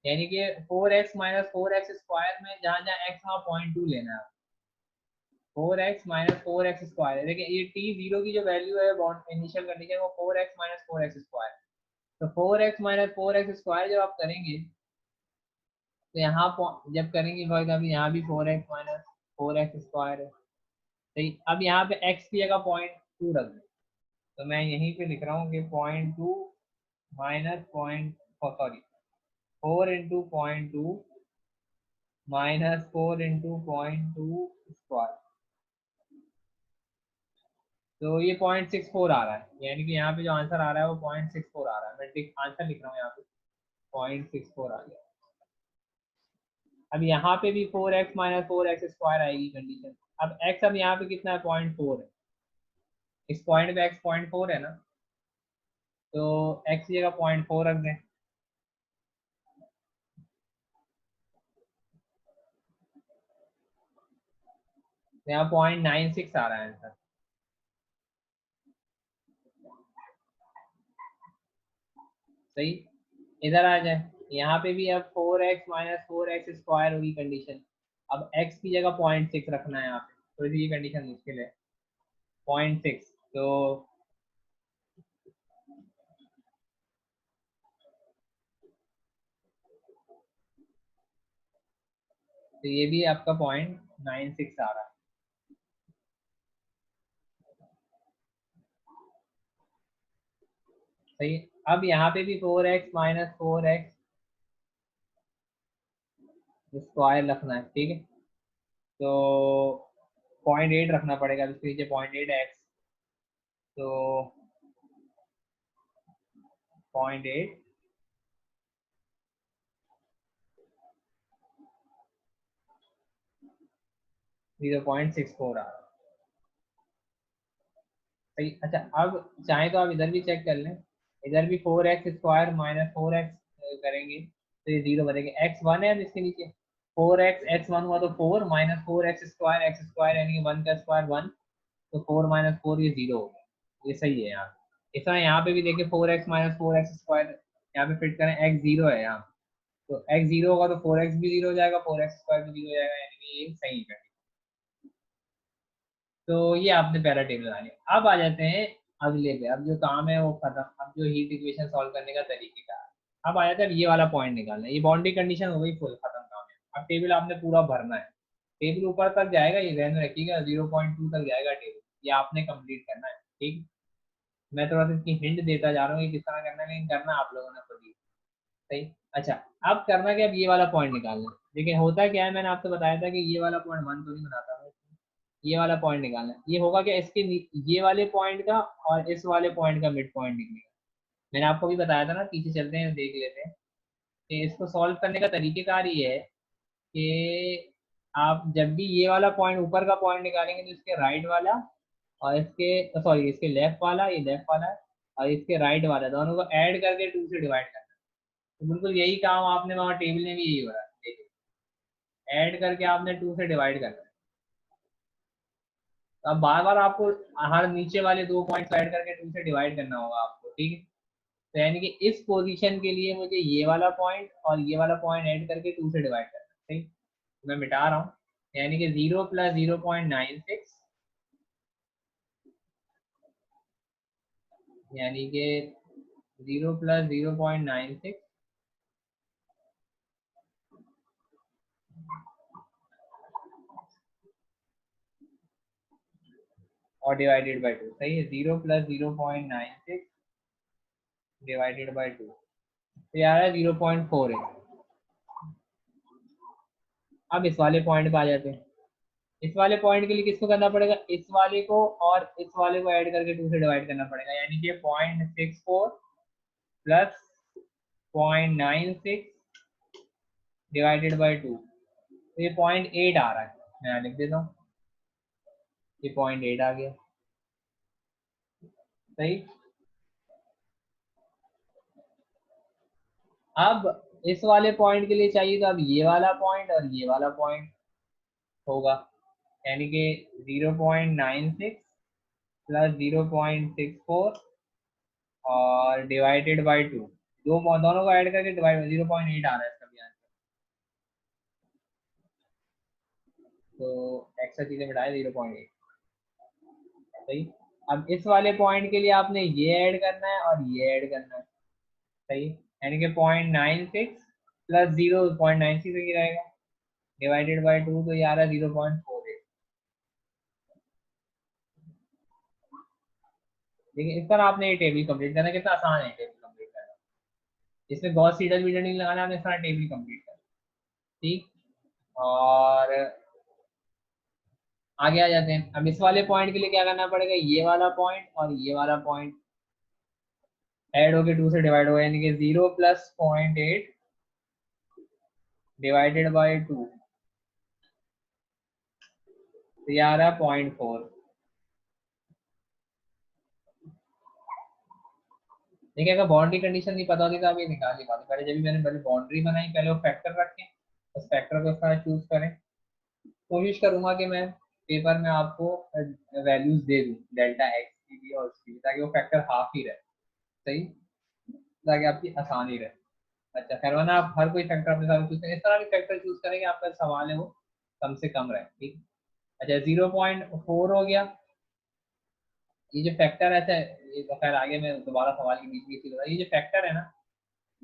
यानी कि 4x माइनस 4x स्क्वायर में जहाँ जहाँ x वहाँ 0.2 लेना है। 4x माइनस 4x स्क्वायर है, देखिए ये टी 0 की जो वैल्यू है बॉन्ड इनिशियल कंडीशन वो 4x माइनस 4x स्क्वायर। तो 4x माइनस 4x स्क्वायर जब आप करेंगे, तो यहाँ जब करेंगे वक्त, अभी यहाँ भी 4x माइनस 4x स्क्वायर है, सही। अब यहाँ पे x की जगह 0.2 रख दें, तो मैं यहीं पे लिख रहा हूँ कि 0.2 माइनस 0.2 सॉरी 4 × 0.2 माइनस 4 × 0.2 स्क्वायर, तो ये 0.64 आ रहा है, यानी कि यहाँ पे जो आंसर आ रहा है वो 0.64 आ रहा है। मैं आंसर लिख रहा हूँ यहाँ पे 0.64 आ गया। अब यहाँ पे भी 4x माइनस 4x स्क्वायर आएगी कंडीशन। अब x अब यहाँ पे कितना है, 0.4 है, इस पॉइंट पे x 0.4 है ना, तो x की जगह 0.4 रख दें। तो यहाँ 0.96 आ रहा है आंसर। सही, इधर आ जाए, यहाँ पे भी अब 4x माइनस 4x स्क्वायर होगी कंडीशन। अब x की जगह 0.6 रखना है यहाँ पे, थोड़ी सी ये कंडीशन मुश्किल है। 0.6 तो ये भी आपका 0.96 आ रहा है। सही, अब यहाँ पे भी 4x माइनस 4x स्क्वायर रखना है, ठीक है, तो 0.8 रखना पड़ेगा, इसके नीचे 0.8x, तो 0.8 0.64 आ रहा है। सही, अच्छा अब चाहे तो आप इधर भी चेक कर लें, इधर भी 4x स्क्वायर माइनस 4x करेंगे तो ये 0 बनेगा। x1 है, अब इसके नीचे 4x x1 हुआ तो 4 माइनस 4x स्क्वायर यानी कि 1 का स्क्वायर 1, तो 4 - 4 ये 0 हो गया। ये सही है यहाँ, इस तरह यहाँ पे भी देखिए 4x माइनस 4x स्क्वायर यहाँ पे फिट करें, x 0 है यहाँ, तो x 0 होगा तो 4x भी 0 हो जाएगा, 4x स्क्वायर भी 0 हो जाएगा, यानी कि ये सही है। तो ये आपने पहला टेबल बना लिया। अब आ जाते हैं अगले पे, अब जो काम है वो खत्म, अब जो हीट इक्वेशन सॉल्व करने का तरीके का है। अब आ जाता है ये वाला पॉइंट निकालना है, ये बाउंड्री कंडीशन हो गई, फुल खत्म काम है। अब टेबल आपने पूरा भरना है, टेबल ऊपर तक जाएगा, ये ध्यान में रखिएगा 0.2 तक जाएगा टेबल, ये आपने कंप्लीट करना है, ठीक। मैं थोड़ा सा इसकी हिंट देता जा रहा हूँ कि किस तरह करना है, लेकिन करना आप लोगों ने खुद ही। सही, अच्छा अब करना क्या, अब ये वाला पॉइंट निकालना है। लेकिन होता क्या है, मैंने आपसे बताया था कि ये वाला पॉइंट 1 तो नहीं बनाता मैं, ये वाला पॉइंट निकालना है। ये होगा कि इसके ये वाले पॉइंट का और इस वाले पॉइंट का मिड पॉइंट निकलेगा। मैंने आपको भी बताया था ना, पीछे चलते हैं देख लेते हैं कि इसको सॉल्व करने का तरीकेकार ये है कि आप जब भी ये वाला पॉइंट ऊपर का पॉइंट निकालेंगे तो इसके राइट वाला और इसके सॉरी इसके लेफ्ट वाला, ये लेफ्ट वाला है, और इसके राइट वाला, दोनों को ऐड करके 2 से डिवाइड करना है। तो बिल्कुल यही काम आपने वहाँ टेबल में भी यही हो रहा है, देखिए ऐड करके आपने 2 से डिवाइड करना है। तो अब बार बार आपको हर नीचे वाले 2 पॉइंट ऐड करके 2 से डिवाइड करना होगा आपको, ठीक है। तो यानी कि इस पोजीशन के लिए मुझे ये वाला पॉइंट और ये वाला पॉइंट ऐड करके 2 से डिवाइड करना है, ठीक। मैं मिटा रहा हूँ, यानी कि 0 + 0.96, यानी कि 0 + 0.96 और डिवाइडेड बाई 2। सही है, 0 + 0.96 डिवाइडेड बाई 2, तो यार है 0.4 है। अब इस वाले पॉइंट पे आ जाते हैं। इस वाले पॉइंट के लिए किसको करना पड़ेगा, इस वाले को और इस वाले को ऐड करके 2 से डिवाइड करना पड़ेगा, यानी कि 0.64 प्लस 0.96 डिवाइडेड बाई 2, तो ये 0.8 आ रहा है। मैं यहाँ लिख देता हूँ, ये 0.8 आ गया। सही, अब इस वाले पॉइंट के लिए चाहिए तो अब ये वाला पॉइंट और ये वाला पॉइंट होगा, यानी कि 0.96 प्लस 0.64 और डिवाइडेड बाई 2, दोनों को ऐड करके डिवाइड 0.8 आ रहा है इसका भी आंसर। तो एक्स्ट्रा चीजें मिटाए 0.8। सही, अब इस वाले पॉइंट के लिए आपने ये ऐड करना है और ये ऐड करना है। सही, यानी कि 0.96 प्लस 0.96 ही रहेगा डिवाइडेड बाई 2, तो ये आ रहा है 0.48। देखिए इस तरह आपने ये टेबल कंप्लीट करना, कितना आसान है टेबल कंप्लीट करना। इसमें गॉस सीडर वीडर नहीं लगाना, आपने सारा टेबल कंप्लीट कर, ठीक। और आगे आ जाते हैं। अब इस वाले पॉइंट के लिए क्या करना पड़ेगा, ये वाला पॉइंट और ये वाला पॉइंट ऐड होके 2 से डिवाइड हो, यानी कि 0 प्लस 0.8 डिवाइडेड बाई 2, तो ये आ रहा है 0.4। देखिए अगर बाउंड्री कंडीशन नहीं पता होती तो आप ये निकाल नहीं पाते। पहले जब भी मैंने पहले बाउंड्री बनाई, पहले वो फैक्टर रखें, उस फैक्टर को साथ चूज करें। कोशिश करूंगा कि मैं पेपर में आपको वैल्यूज दे दूं डेल्टा एक्स की भी और उसकी भी, ताकि वो फैक्टर हाफ ही रहे, सही, ताकि आपकी आसानी रहे। अच्छा खैर, वरना आप हर कोई फैक्टर अपने साथ चूज करें, इस तरह भी फैक्टर चूज करेंगे, आपका सवाल है वो कम से कम रहे, ठीक। अच्छा 0.4 हो गया ये जो फैक्टर है। अच्छा ये तो खैर आगे मैं दोबारा सवाल के बीच में ये जो फैक्टर है ना,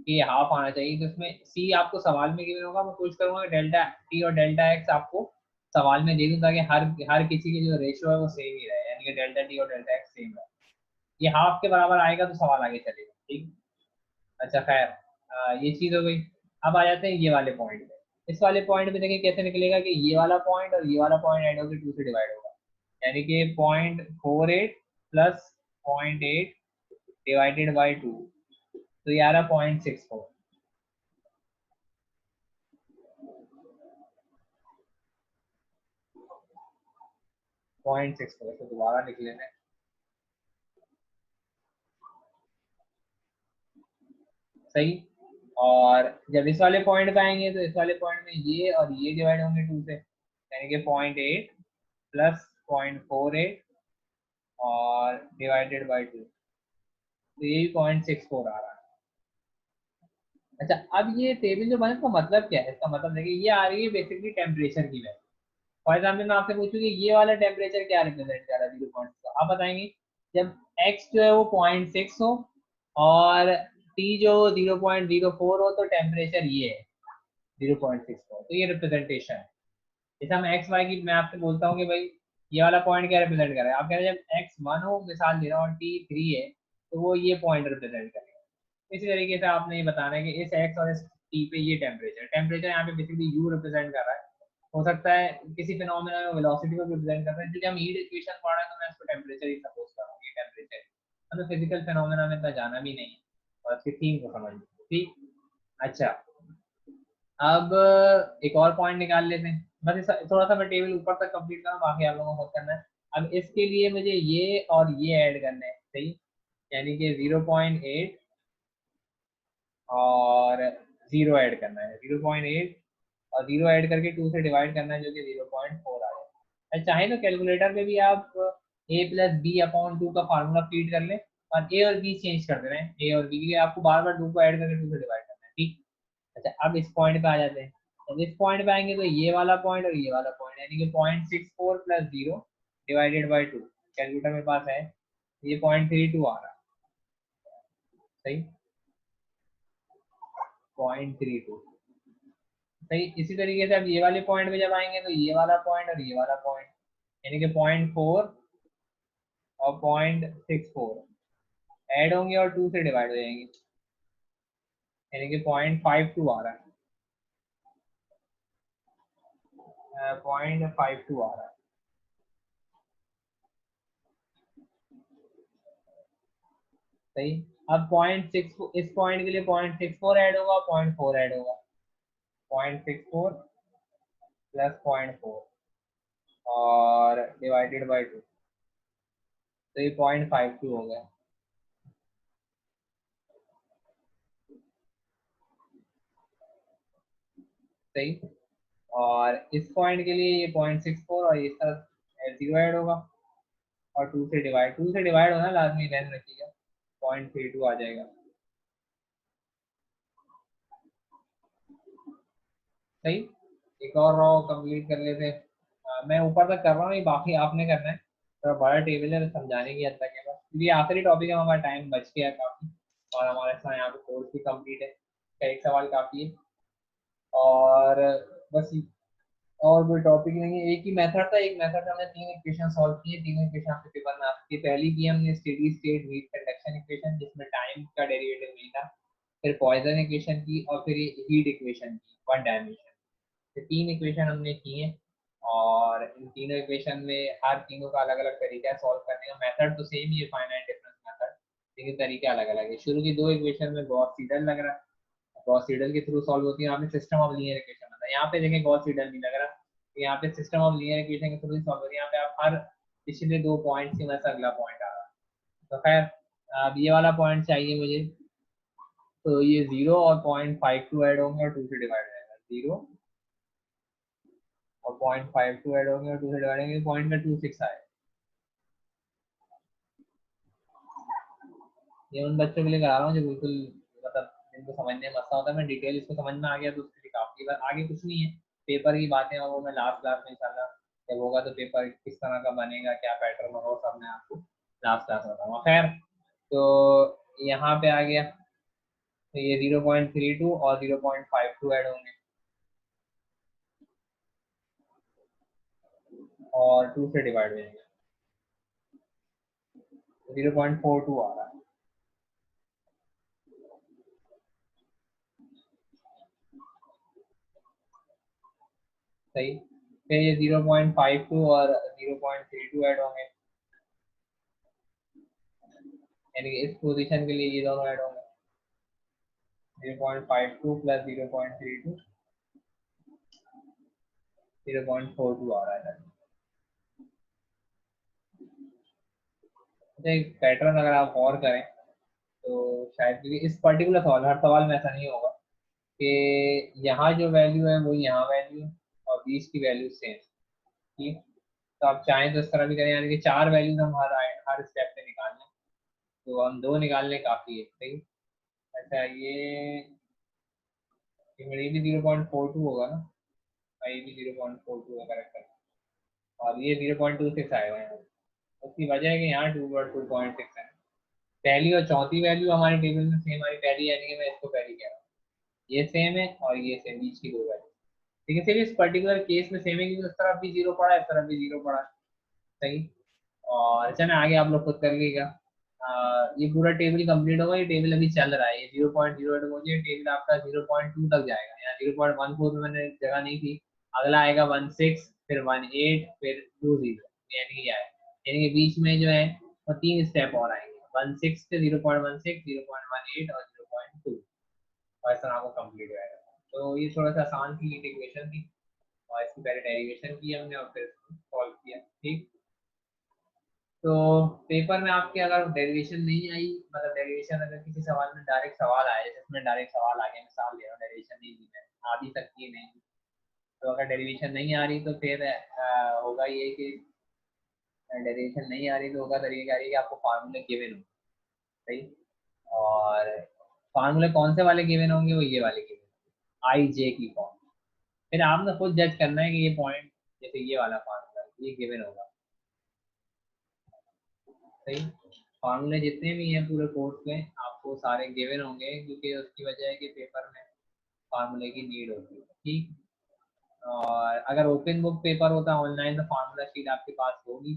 ये हाफ आना चाहिए, तो इसमें सी आपको सवाल में गिवन होगा। मैं कोशिश करूंगा डेल्टा टी और डेल्टा एक्स आपको सवाल में दे दूं, ताकि हर हर किसी की जो रेशियो है वो सेम ही रहे, यानी कि डेल्टा टी और डेल्टा एक्स सेम रहे। ये हाफ के बराबर आएगा तो सवाल आगे चलेगा, ठीक। अच्छा खैर, ये चीज हो गई। अब आ जाते हैं ये वाले पॉइंट पे। इस वाले पॉइंट पे देखिए कैसे निकलेगा कि ये वाला पॉइंट और ये वाला पॉइंट ऐड होकर 2 से डिवाइड होगा, यानी कि 0.48 प्लस 0.8 डिवाइडेड बाई 2, तो ये आ रहा 0.64। 0.64 तो दोबारा लिख लेना है, सही। और जब इस वाले पॉइंट पे आएंगे तो इस वाले पॉइंट में ये और ये डिवाइड होंगे 2 से, यानी कि 0.8 प्लस 0.48 और डिवाइडेड बाई 2, तो ये भी 0.64 आ रहा है। अच्छा अब ये टेबल जो बना इसका मतलब क्या है, इसका मतलब देखिए ये आ रही है बेसिकली टेम्परेचर की वैल्यू। फॉर एग्जाम्पल मैं आपसे पूछूं कि ये वाला टेम्परेचर क्या रिप्रेजेंट कर रहा है 0.6, आप बताएंगे। जब x जो है वो 0.6 हो और t जो 0.04 हो, तो टेम्परेचर ये है 0.6 हो, तो ये रिप्रेजेंटेशन है। जैसे हम एक्स वाई की, मैं आपसे बोलता हूँ कि भाई ये वाला पॉइंट क्या रिप्रेजेंट कर रहा है, आप कह रहे हैं जब एक्स 1 हो, मिसाल दे रहा हूँ, और टी 3 है, तो वो ये पॉइंट रिप्रेजेंट करेगा। इसी तरीके से आपने ये बताना है कि इस एक्स और इस टी पे ये टेम्परेचर टेम्परेचर यहाँ पे बेसिकली यू रिप्रेजेंट कर रहा है। हो सकता है किसी फिनोमेना में वेलोसिटी को रिप्रेजेंट कर रहा है, क्योंकि हम हीट इक्वेशन पढ़ रहे हैं तो मैं इसको टेम्परेचर ही सपोज कर रहा हूँ, ये टेम्परेचर। हमें फिजिकल फिनोमेना में इतना जाना भी नहीं है, और इसकी थीम को समझ लीजिए, ठीक। अच्छा अब एक और पॉइंट निकाल लेते हैं, बस थोड़ा सा मैं टेबल ऊपर तक कंप्लीट करूँ, बाकी आप लोगों को करना है। अब इसके लिए मुझे ये और ये ऐड करना है, सही, यानी कि 0.8 और 0 ऐड करना है, 0.8 और 0 ऐड करके 2 से डिवाइड करना है, जो कि 0.4 आ जाए। चाहे तो कैलकुलेटर पे भी आप a प्लस बी अपॉन 2 का फार्मूला फीड कर लें, और a और b चेंज कर दे रहे हैं, a और b, क्योंकि आपको बार बार 2 को ऐड करके 2 से डिवाइड करना है, ठीक। अच्छा अब इस पॉइंट पे आ जाते हैं। अब इस पॉइंट पे आएंगे तो ये वाला पॉइंट और ये वाला पॉइंट, यानी कि 0.64 प्लस 0 डिवाइडेड बाई 2, कैलकुलेटर मेरे पास है, ये 0.32 आ रहा है, सही, 0.32, सही। इसी तरीके से अब ये वाले पॉइंट पे जब आएंगे तो ये वाला पॉइंट और ये वाला पॉइंट, यानी कि 0.4 और 0.64 ऐड होंगे और 2 से डिवाइड हो जाएंगे, यानी कि 0.52 आ रहा है, 0.52 आ रहा है, सही। अब 0.6 इस पॉइंट के लिए 0.64 ऐड होगा, 0.4 ऐड होगा, 0.64 प्लस 0.4 और डिवाइडेड बाई 2, तो ये 0.52 हो गया, सही। और इस पॉइंट के लिए ये 0.64 और इस तरफ 0 ऐड होगा, और 2 से डिवाइड होना लाजमी ध्यान रखिएगा, 0.32 आ जाएगा, सही। एक और रो कंप्लीट कर लेते हैं। मैं ऊपर तक कर रहा हूँ, ये बाकी आपने करना है, थोड़ा बड़ा टेबल है तो समझाने की हद तक है बस, क्योंकि आखिरी टॉपिक है, हमारा टाइम बच गया काफ़ी, और हमारे साथ यहाँ पे कोर्स भी कंप्लीट है, का एक सवाल काफ़ी है। और बस और कोई टॉपिक नहीं है, एक ही मेथड था, एक मेथड हमने 3 इक्वेशन सॉल्व किए, 3 इक्वेशन आपके पेपर में आ सकती है। पहली की हमने steady state heat conduction equation, जिसमें टाइम का डेरिवेटिव नहीं था, फिर पॉइसन इक्वेशन की और फिर हीट इक्वेशन की 1 डायमेंशन। तो 3 इक्वेशन हमने की हैं और इन तीनों इक्वेशन में हर तीनों का अलग अलग तरीका है सॉल्व करने का। मेथड तो सेम ही है, फाइनाइट डिफरेंस मेथड, लेकिन तरीके अलग अलग है। शुरू की 2 इक्वेशन में गॉस सीडल लग रहा है, गॉस सीडल के थ्रू सॉल्व होती है। यहाँ पे सिस्टम ऑफ लीनियर इक्वेशन होता है, यहाँ पे देखें गॉस सीडल नहीं लग रहा, तो यहाँ पे सिस्टम ऑफ लीनियर इक्वेशन के थ्रू ही सॉल्व होती है। यहाँ पे आप हर पिछले 2 पॉइंट की वजह से अगला पॉइंट आ रहा है। तो खैर अब ये वाला पॉइंट चाहिए मुझे, तो ये 0 और 0.52 ऐड होंगे और 2 से डिवाइड हो जाएगा। 0 और 0.52 ऐड होंगे और 2 से डिवाइड होंगे, पॉइंट का 26 आएगा। ये उन बच्चों के लिए करा रहा हूँ जो बिल्कुल मतलब जिनको समझने में मसला होता है। मैं डिटेल इसको समझ में आ गया तो उसके लिए काफी बार। आगे कुछ नहीं है, पेपर की बातें और वो मैं लास्ट क्लास में इंशाल्लाह जब होगा तो पेपर किस तरह का बनेगा, क्या पैटर्न होगा, वो सब मैं आपको लास्ट क्लास में बताऊंगा। खैर तो यहाँ पे आ गया, तो ये 0.32 और 0.52 ऐड होंगे और 2 से डिवाइड हो जाएंगे, 0.42 आ रहा है। सही, फिर ये 0.52 और 0.32 ऐड होंगे, यानी कि इस पोजीशन के लिए ये दोनों ऐड होंगे। 0.52 प्लस 0.32 0.42 आ रहा है। एक पैटर्न अगर आप और करें तो शायद, क्योंकि इस पर्टिकुलर सवाल, हर सवाल में ऐसा नहीं होगा कि यहाँ जो वैल्यू है वो यहाँ वैल्यू और बीच की वैल्यू सेम, ठीक। तो आप चाहें तो इस तरह भी करें, यानी कि 4 वैल्यूज हम हर स्टेप पे निकाल लें, तो हम 2 निकालने काफ़ी है, सही। अच्छा ये भी 0.42 होगा ना, हाँ, ये भी 0.42 है, करेक्ट है। और ये 0.26 आएगा यहाँ, उसकी वजह है कि यहाँ 2.6 है। पहली और चौथी वैल्यू हमारे टेबल में सेम आई, पहली यानी कि मैं इसको पहली कह रहा हूँ, ये सेम है और ये सेम, बीच की 2 वैल्यू। लेकिन सिर्फ इस पर्टिकुलर केस में सेम है क्योंकि उस तरफ भी 0 पड़ा है, इस तरफ भी 0 पड़ा है, सही। और अच्छा मैं आगे आप लोग खुद कर लीजिएगा। ये पूरा टेबल कंप्लीट होगा, ये टेबल अभी चल रहा है, ये 0.08 मुझे टेबल आपका 0.2 तक जाएगा। यहाँ 0.14 में मैंने जगह नहीं थी, अगला आएगा 16, फिर 18, फिर 20, यानी कि आए, यानी कि बीच में जो है वो 3 स्टेप और आएंगे, 16 से 0.16, 0.18 और 0.2, और इस तरह आपको कंप्लीट हो जाएगा। तो ये थोड़ा सा आसान थी इंटीग्रेशन थी, और इसकी पहले डेरिवेशन की हमने और फिर सॉल्व किया, ठीक। तो पेपर में आपके अगर डेरिवेशन नहीं आई, मतलब डेरिवेशन अगर किसी सवाल में डायरेक्ट सवाल आया, जिसमें डायरेक्ट सवाल आ गया, मिसाल दे रहा हूँ डेरिवेशन नहीं दी मैंने, आ भी सकती है नहीं, तो अगर डेरिवेशन नहीं आ रही तो फिर होगा ये कि डेरिवेशन नहीं आ रही तो होगा तरीका कि आपको फार्मूले गिवन हो, सही। और फार्मूले कौन से वाले गिवन होंगे, वो ये वाले गिवन, आई जे की फॉर्म। फिर आपने खुद जज करना है कि ये पॉइंट, जैसे ये वाला फार्मूला ये गिवन होगा, सही। फार्मूले जितने भी हैं पूरे कोर्स में आपको सारे गिवन होंगे, क्योंकि उसकी वजह है कि पेपर में फार्मूले की नीड होती है, ठीक। और अगर ओपन बुक पेपर होता है ऑनलाइन तो फार्मूला शीट आपके पास होगी,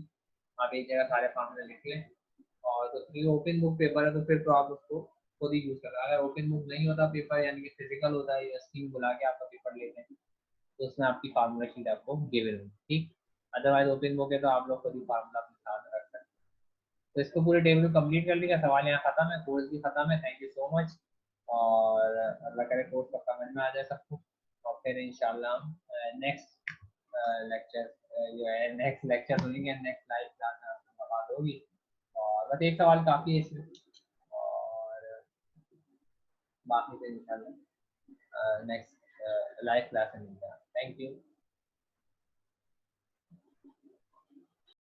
आप एक जगह सारे फार्मूले लिख लें। और तो ये ओपन बुक पेपर है तो फिर तो आप उसको खुद ही यूज कर, अगर ओपन बुक नहीं होता पेपर, यानी कि फिजिकल होता है, यूनिवर्सिटी में बुला के आपका पेपर लेते हैं, तो उसमें आपकी फार्मूला शीट आपको गिवन होगी, ठीक। अदरवाइज ओपन बुक है तो आप लोग खुद ही फार्मूला अपने साथ रख सकते हैं। तो इसको पूरे टेबल कंप्लीट कर लिया, सवाल यहाँ खत्म है, कोर्स भी खत्म है। थैंक यू सो मच, और अल्लाह करे कोर्स का समझ में आ जाए सबको, और फिर इंशाल्लाह नेक्स्ट लेक्चर जो है नेक्स्ट लेक्चर सुनेंगे, नेक्स्ट लाइव क्लास में आपसे मुलाकात होगी। और बस एक सवाल काफ़ी है इसमें, और बाकी फिर इंशाल्लाह नेक्स्ट लाइव क्लास में मिलते हैं। Thank you.